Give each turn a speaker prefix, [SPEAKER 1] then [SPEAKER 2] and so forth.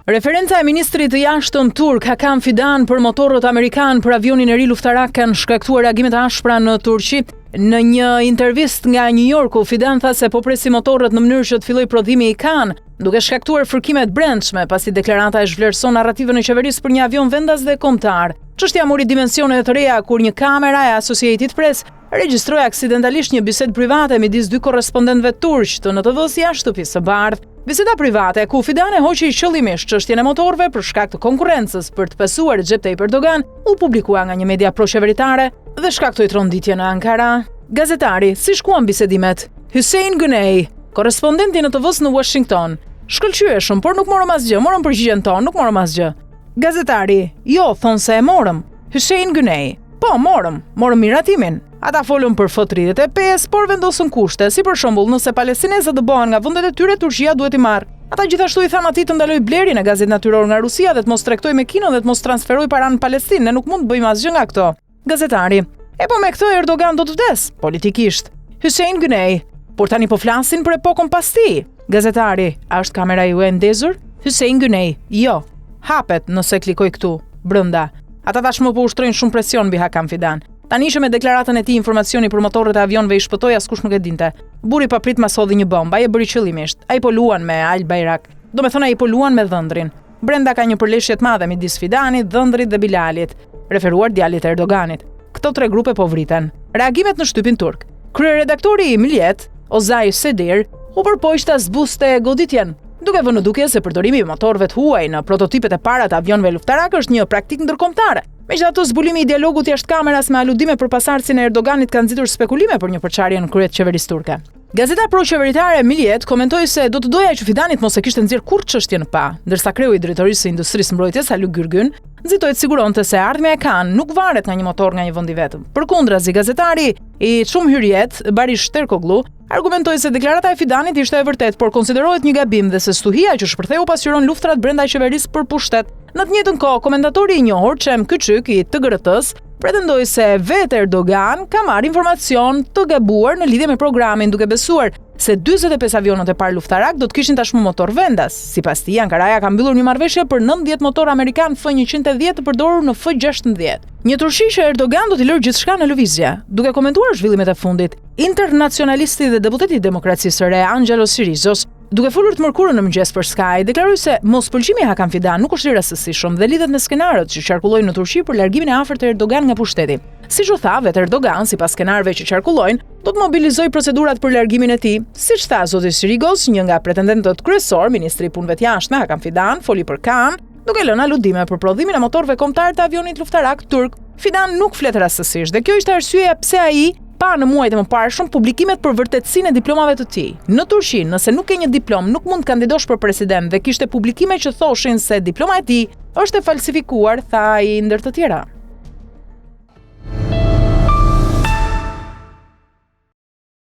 [SPEAKER 1] Referenca e ministrit të jashtëm turk Hakan Fidan për motorët amerikan për avionin e ri luftarak kanë shkaktuar reagime të ashpra në Turqi. Në një intervistë nga New Yorku, Fidan tha se po presi motorët në mënyrë që të fillojë prodhimi i kanë, duke shkaktuar fërkime të brendshme pasi deklaranta e zhvlerëson narrativën e qeverisë për një avion vendas dhe kombëtar. Çështja mori dimensione të reja kur një kamera e Associated Press regjistroi aksidentalisht një bisedë private midis dy korrespondentëve turq të NTV-s jashtë shtëpisë së bardhë. Biseda private ku Fidan e hoqi qëllimisht çështjen e motorëve për shkak të konkurrencës për të pesuar Recep Tayyip Erdogan, u publikua nga një media proqeveritare dhe shkaktoi tronditje në Ankara. Gazetari, si shkuan bisedimet? Hussein Güney, korrespondenti në NTV-s në Washington. Shkëlqyeshëm, por nuk morëm asgjë, morëm përgjigjen tonë, nuk morëm asgjë. Gazetari, jo, thonë se e morëm. Hussein Güney, po, morëm miratimin. Ata folën për F-35, por vendosën kushte, si për shembull, nëse palestinezët do bëhen nga vendet e tyre, Turqia duhet i marrë. Ata gjithashtu i thanë atij të ndaloj blerjen e gazet natyror nga Rusia dhe të mos tregtojë me Kinën dhe të mos transferojë para në Palestinë, ne nuk mund të bëjmë asgjë nga këto. Gazetari, e po me këtë Erdogan do të vdes, politikisht. Hussein Güney, por tani po flasin për epokën pas tij. Gazetari, a është kamera juaj ndezur? Hussein Güney, jo. Hapet nëse klikoj këtu, brenda. Ata tashmë po ushtrojnë shumë presion mbi Hakan Fidan. Tani që me deklaratën e tij informacioni për motorët e avionëve i shpëtoi, askush nuk e dinte. Burri pa prit mas hodhi një bombë, ai e bëri qëllimisht. Ai po luan me Al Bayrak. Domethënë ai po luan me dhëndrin. Brenda ka një përleshje të madhe midis Fidanit, dhëndrit dhe Bilalit, referuar djalit e Erdoganit. Këto tre grupe po vriten. Reagimet në shtypin turk. Kryeredaktori i Miljet, Ozaj Sedir, u përpoq ta zbuste goditjen, duke vënë në dukje se përdorimi i motorëve të huaj në prototipet e para të avionëve luftarak është një praktikë ndërkombëtare. Megjithatë, zbulimi i dialogut jashtë kameras me aludime për pasardhësinë e Erdoganit ka nxitur spekulime për një përçarje në krye të qeverisë turke. Gazeta proqeveritare Miljet komentoi se do të doja që Fidanit mos e kishte nxjerr kurrë çështjen pa, ndërsa kreu i drejtorisë së industrisë mbrojtjes Haluk Gürgün nxitoi të siguronte se ardhmja e kanë nuk varet nga një motor nga një vend i vetëm. Përkundrazi, gazetari i Çum Hyrjet, Barish Terkoglu, argumentoi se deklarata e Fidanit ishte e vërtetë, por konsiderohet një gabim dhe se stuhia që shpërtheu pasqyron luftrat brenda qeverisë për pushtet. Në të njëjtën kohë, komentatori i njohur Cem Küçük i TGRT-s pretendoi se vetë Erdogan ka marrë informacion të gabuar në lidhje me programin, duke besuar se 45 avionët e parë luftarak do të kishin tashmë motor vendas. Sipas tij, Ankaraja ka mbyllur një marrëveshje për 90 motor amerikan F-110 të përdorur në F-16. Një Turqi që Erdogan do t'i lërë gjithçka në lëvizje. Duke komentuar zhvillimet e fundit, internacionalisti dhe deputeti i Demokracisë së Re Angelos Syrizos, duke folur të mërkurën në mëngjes për Sky, deklaroi se mospëlqimi i Hakan Fidan nuk është i rastësishëm dhe lidhet me skenarët që qarkullojnë në Turqi për largimin e afërt të Erdogan nga pushteti. Siç u tha, vetë Erdogan, sipas skenarëve që qarkullojnë, do të mobilizojë procedurat për largimin e tij. Siç tha zoti Sirigos, një nga pretendentët kryesor, ministri i punëve të jashtme Hakan Fidan, foli për Kan, duke lënë aludime për prodhimin e motorëve kombëtar të avionit luftarak turk. Fidan nuk flet rastësisht dhe kjo ishte arsyeja pse ai pa në muajt e mëparshëm publikimet për vërtetësinë e diplomave të tij. Në Turqi, nëse nuk ke një diplom, nuk mund të kandidosh për president dhe kishte publikime që thoshin se diploma e tij është e falsifikuar, tha ai ndër të tjera.